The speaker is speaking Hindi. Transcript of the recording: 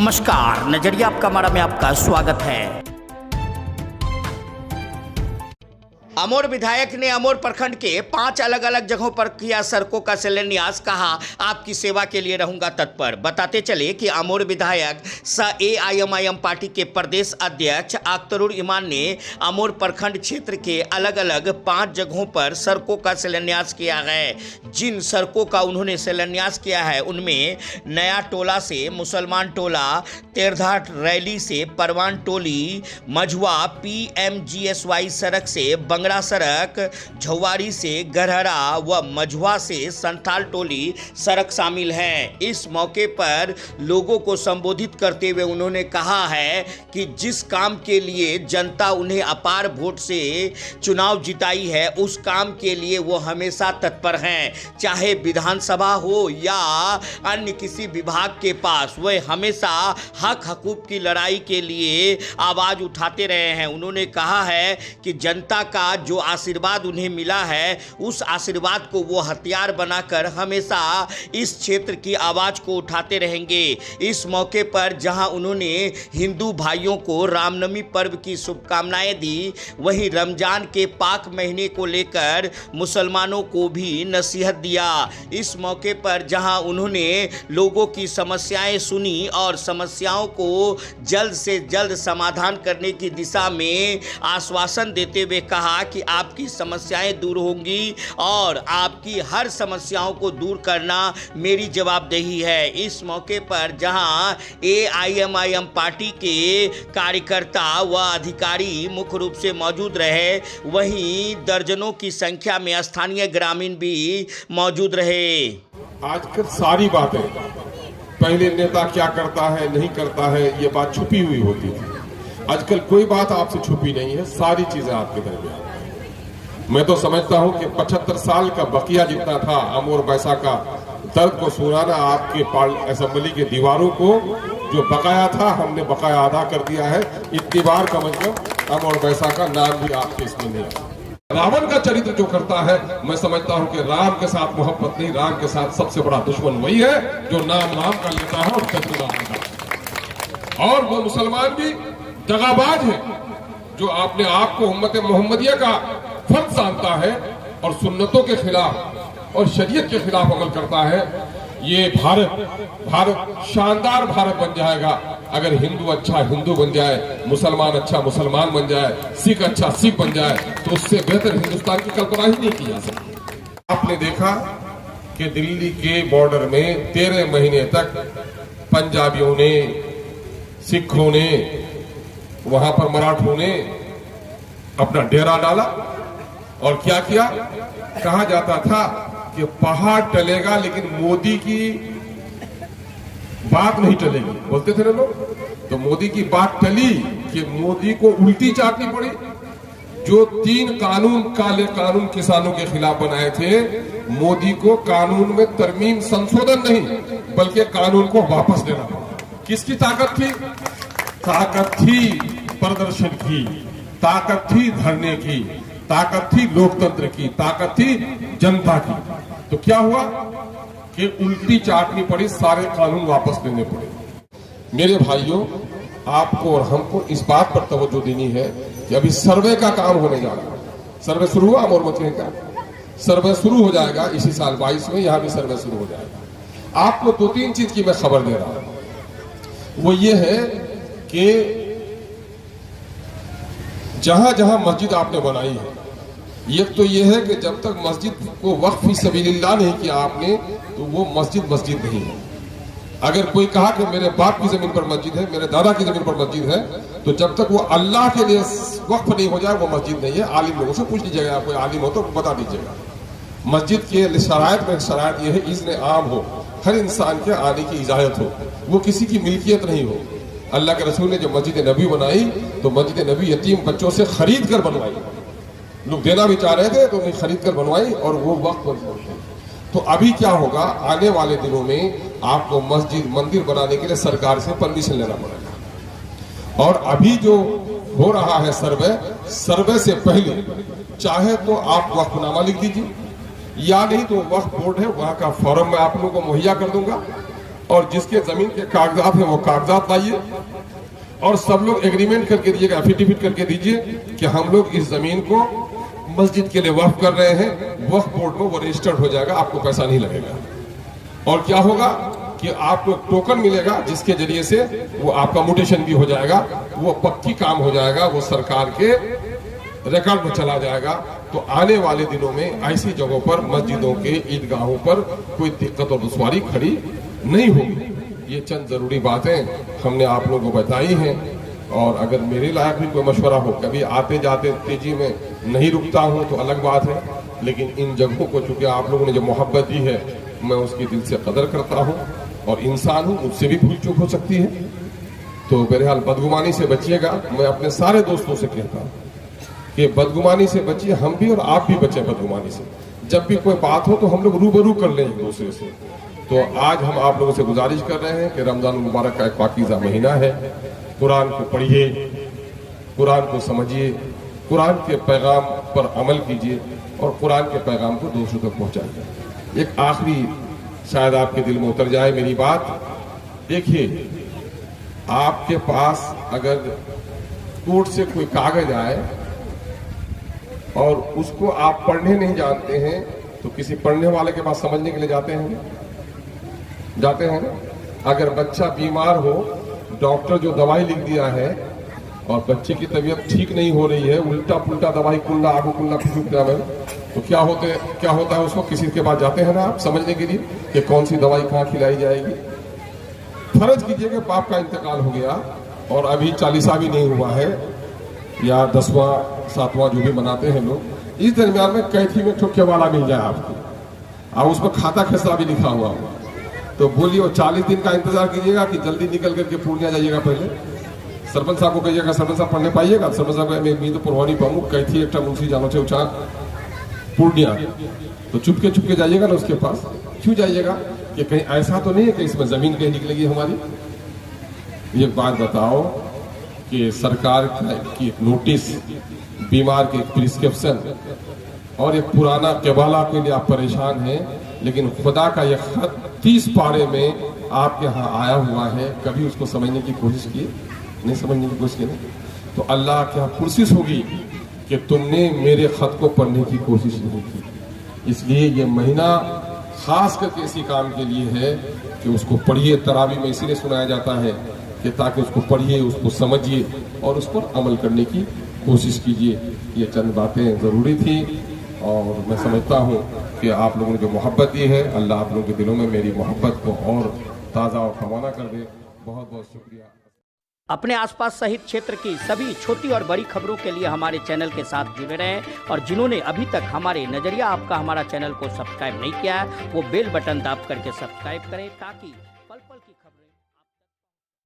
नमस्कार, नजरिया आपका हमारा में आपका स्वागत है। अमोर विधायक ने अमोर प्रखंड के 5 अलग अलग जगहों पर किया सड़कों का शिलान्यास। कहा, आपकी सेवा के लिए रहूंगा तत्पर। बताते चले कि अमोर विधायक सह एआईएमआईएम पार्टी के प्रदेश अध्यक्ष अख्तरुल ईमान ने अमोर प्रखंड क्षेत्र के अलग अलग 5 जगहों पर सड़कों का शिलान्यास किया है। जिन सड़कों का उन्होंने शिलान्यास किया है उनमें नया टोला से मुसलमान टोला, तेरधाट रैली से परवान टोली, मझुआ PMGSY सड़क से बंगड़ा सड़क, झौवारी से गरहरा व मझुआ से संथाल टोली सड़क शामिल है। इस मौके पर लोगों को संबोधित करते हुए उन्होंने कहा है कि जिस काम के लिए जनता उन्हें अपार वोट से चुनाव जिताई है उस काम के लिए वो हमेशा तत्पर हैं। चाहे विधानसभा हो या अन्य किसी विभाग के पास, वे हमेशा हक हकूक की लड़ाई के लिए आवाज उठाते रहे हैं। उन्होंने कहा है कि जनता का जो आशीर्वाद उन्हें मिला है उस आशीर्वाद को वो हथियार बनाकर हमेशा इस क्षेत्र की आवाज को उठाते रहेंगे। इस मौके पर जहां उन्होंने हिंदू भाइयों को रामनवमी पर्व की शुभकामनाएं दी, वहीं रमजान के पाक महीने को लेकर मुसलमानों को भी नसीहत दिया। इस मौके पर जहां उन्होंने लोगों की समस्याएं सुनी और समस्याओं को जल्द से जल्द समाधान करने की दिशा में आश्वासन देते हुए कहा कि आपकी समस्याएं दूर होंगी और आपकी हर समस्याओं को दूर करना मेरी जवाबदेही है। इस मौके पर जहां एआईएमआईएम पार्टी के कार्यकर्ता व अधिकारी मुख्य रूप से मौजूद रहे, वहीं दर्जनों की संख्या में स्थानीय ग्रामीण भी मौजूद रहे। आजकल सारी बातें, पहले नेता क्या करता है नहीं करता है, ये बात छुपी हुई होती थी। आजकल कोई बात आपसे छुपी नहीं है, सारी चीजें आपके दरमियान। मैं तो समझता हूं कि 75 साल का बकिया जितना था अमोर बैसा का दर्द को सुनाना आपके असेंबली के दीवारों को, जो बकाया था हमने बकाया अदा कर दिया है। इतनी बार का मतलब अमोर बैसा का नाम भी आपके इसमें नहीं आता। रावण का चरित्र जो करता है, मैं समझता हूं कि राम के साथ मोहब्बत नहीं, राम के साथ सबसे बड़ा दुश्मन वही है जो नाम का लेता है और शत्रु राम का। और वो मुसलमान भी दगाबाज है जो अपने आप को उम्मत मोहम्मदिया का फर्ज जानता है और सुन्नतों के खिलाफ और शरीयत के खिलाफ अमल करता है। ये भारत शानदार भारत बन जाएगा अगर हिंदू अच्छा हिंदू बन जाए, मुसलमान अच्छा मुसलमान बन जाए, सिख अच्छा सिख बन जाए, तो उससे बेहतर हिंदुस्तान की कल्पना ही नहीं की जा सकती। आपने देखा कि दिल्ली के बॉर्डर में 13 महीने तक पंजाबियों ने, सिखों ने, वहां पर मराठों ने अपना डेरा डाला और क्या किया, कहा जाता था कि पहाड़ टलेगा लेकिन मोदी की बात नहीं टलेगी, बोलते थे ना लोग। तो मोदी की बात टली कि मोदी को उल्टी चाटनी पड़ी। जो 3 काले कानून किसानों के खिलाफ बनाए थे, मोदी को कानून में तरमीम संशोधन नहीं बल्कि कानून को वापस लेना पड़ा। किसकी ताकत थी? ताकत थी प्रदर्शन की, ताकत थी धरने की, ताकत थी लोकतंत्र की, ताकत थी जनता की। तो क्या हुआ कि उल्टी चाटनी पड़ी, सारे कानून वापस लेने पड़े। मेरे भाइयों, आपको और हमको इस बात पर तवज्जो देनी है कि अभी सर्वे का काम होने जा रहा है। सर्वे शुरू हुआ अमोर मचले का, सर्वे शुरू हो जाएगा इसी साल 22 में, यहां भी सर्वे शुरू हो जाएगा। आपको 2-3 चीज की मैं खबर दे रहा हूं। वो ये है कि जहां जहां मस्जिद आपने बनाई है, एक तो ये है कि जब तक मस्जिद को वक्फ फी सबीलिल्लाह नहीं किया आपने, तो वो मस्जिद मस्जिद नहीं है। अगर कोई कहा कि मेरे बाप की जमीन पर मस्जिद है, मेरे दादा की जमीन पर मस्जिद है, तो जब तक वो अल्लाह के लिए वक्फ नहीं हो जाए वो मस्जिद नहीं है। आलिम लोगों से पूछ लीजिएगा, कोई आलिम हो तो बता दीजिएगा। मस्जिद के शरायत में शरायत ये है, इज़्न आम हो, हर इंसान के आने की इजाजत हो, वो किसी की मिल्कियत नहीं हो। अल्लाह के रसूल ने जब मस्जिद नबी बनाई तो मस्जिद नबी यतीम बच्चों से खरीद कर बनवाई। लोग देना भी चाह रहे थे तो उन्हें खरीद कर बनवाई और वो वक्त पर। तो अभी क्या होगा, आने वाले दिनों में आपको मस्जिद मंदिर बनाने के लिए सरकार से परमिशन लेना पड़ेगा। और अभी जो हो रहा है सर्वे से पहले चाहे तो आप वक्फनामा लिख दीजिए, या नहीं तो वक्फ बोर्ड है वहां का फॉर्म मैं आप लोगों को मुहैया कर दूंगा। और जिसके जमीन के कागजात हैं वो कागजात लाइए और सब लोग एग्रीमेंट करके दीजिएगा, एफिडेविट करके दीजिए कि हम लोग इस जमीन को मस्जिद के लिए वक्फ कर रहे हैं। वक्फ बोर्ड में वो रजिस्टर्ड हो जाएगा, आपको पैसा नहीं लगेगा। और क्या होगा कि आपको टोकन मिलेगा जिसके जरिए से वो आपका म्यूटेशन भी हो जाएगा, वो पक्की काम हो जाएगा, वो सरकार के रिकॉर्ड में चला जाएगा। तो आने वाले दिनों में ऐसी जगहों पर, मस्जिदों के ईदगाहों पर कोई दिक्कत और दुश्वारी खड़ी नहीं होगी। ये चंद जरूरी बातें हमने आप लोगों को बताई हैं। और अगर मेरे लायक भी कोई मशवरा हो, कभी आते जाते तेजी में नहीं रुकता हूं तो अलग बात है, लेकिन इन जगहों को चूंकि आप लोगों ने जो मोहब्बत दी है मैं उसकी दिल से कदर करता हूं और इंसान हूं, मुझसे भी भूल चूक हो सकती है। तो बहरहाल बदगुमानी से बचिएगा। मैं अपने सारे दोस्तों से कहता हूं कि बदगुमानी से बचिए, हम भी और आप भी बचे बदगुमानी से। जब भी कोई बात हो तो हम लोग रूबरू कर लें एक दूसरे से। तो आज हम आप लोगों से गुजारिश कर रहे हैं कि रमजान मुबारक का एक पाकीज़ा महीना है, कुरान को पढ़िए, कुरान को समझिए, कुरान के पैगाम पर अमल कीजिए और कुरान के पैगाम को दूसरों तक पहुंचाइए। एक आखिरी शायद आपके दिल में उतर जाए मेरी बात। देखिए, आपके पास अगर कोर्ट से कोई कागज आए और उसको आप पढ़ने नहीं जानते हैं तो किसी पढ़ने वाले के पास समझने के लिए जाते हैं ना। अगर बच्चा बीमार हो, डॉक्टर जो दवाई लिख दिया है और बच्चे की तबीयत ठीक नहीं हो रही है, उल्टा पुल्टा दवाई, कुल्ला आगू कुल्ला फिजूकता है, तो क्या होता है उसको किसी के पास जाते हैं ना आप समझने के लिए कि कौन सी दवाई कहाँ खिलाई जाएगी। फर्ज कीजिए कि बाप का इंतकाल हो गया और अभी 40 भी नहीं हुआ है या 10वां 7वां जो भी मनाते हैं लोग, इस दरमियान में कैथी में ठुक्के वाला मिल जाए आपको और उसमें खाता खसरा भी लिखा हुआ होगा, तो बोलिए वो 40 दिन का इंतजार कीजिएगा कि जल्दी निकल करके पूर्णिया जाइएगा। पहले सरपंच साहब को कहिएगा, सरपंच साहब पढ़ने पाइएगा, सरपंच साहब मैं तो पुरवानी पाऊँ कैथी एक मुंशी जानो से उचा पूर्णिया, तो चुपके जाइएगा ना उसके पास। क्यों जाइएगा कि कहीं ऐसा तो नहीं है कि इसमें जमीन कहीं निकलेगी हमारी। एक बात बताओ कि सरकार की एक नोटिस, बीमार की एक प्रिस्क्रिप्शन और एक पुराना केबाला के लिए आप परेशान हैं, लेकिन खुदा का यह खत 30 पारे में आपके यहाँ आया हुआ है, कभी उसको समझने की कोशिश की नहीं, समझने की कोशिश की नहीं। तो अल्लाह क्या कोशिश होगी कि तुमने मेरे खत को पढ़ने की कोशिश नहीं की। इसलिए ये महीना खास करके इसी काम के लिए है कि उसको पढ़िए। तरावी में इसीलिए सुनाया जाता है कि ताकि उसको पढ़िए, उसको समझिए और उस पर अमल करने की कोशिश कीजिए। ये चंद बातें ज़रूरी थी और मैं समझता हूँ कि आप लोगों ने जो मोहब्बत दी है, अल्लाह आप लोगों के दिलों में मेरी मोहब्बत को और ताज़ा और रवाना कर दे। बहुत बहुत शुक्रिया। अपने आसपास सहित क्षेत्र की सभी छोटी और बड़ी खबरों के लिए हमारे चैनल के साथ जुड़े रहें और जिन्होंने अभी तक हमारे नजरिया आपका हमारा चैनल को सब्सक्राइब नहीं किया है वो बेल बटन दाब करके सब्सक्राइब करें ताकि पल पल की खबरें